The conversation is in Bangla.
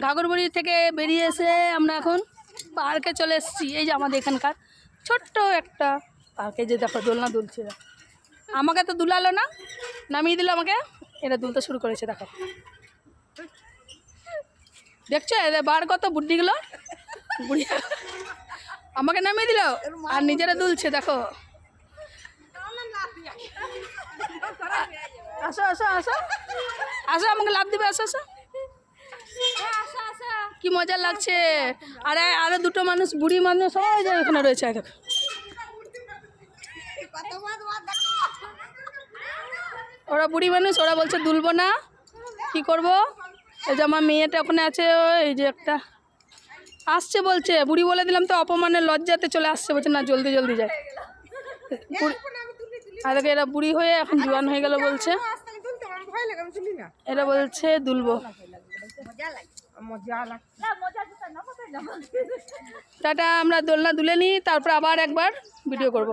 ঘাগরবাড়ি থেকে বেরিয়ে এসে আমরা এখন পার্কে চলে এসেছি। এই যে আমাদের এখানকার ছোট্ট একটা পার্কে, যে দেখো দোলনা দুলছে। আমাকে তো দুলালো না, নামিয়ে দিল আমাকে, এরা দুলতে শুরু করেছে। দেখো দেখছো এদের বার কত বুদ্ধিগুলো, বুড়ি আমাকে নামিয়ে দিল আর নিজেরা দুলছে। দেখো আসো আসো আসো আসো, আমাকে লাভ দিবে, আসো আসো। কি মজা লাগছে। আরে আরো দুটো মানুষ, বুড়ি মানুষ সবাই যে এখানে রয়েছে। দেখো ওরা বুড়ি মানুষ, ওরা বলছে দুলবো না, কি করব। এই যে আমার মেয়েটা ওখানে আছে, এই যে একটা আসছে বলছে, বুড়ি বলে দিলাম তো অপমানের লজ্জাতে চলে আসছে, বলছে না জলদি জলদি যায়। আর এরা বুড়ি হয়ে এখন জোয়ান হয়ে গেল বলছে, এরা বলছে দুলবো। টাটা, আমরা দোলনা দুলে নিই, তারপর আবার একবার ভিডিও করব।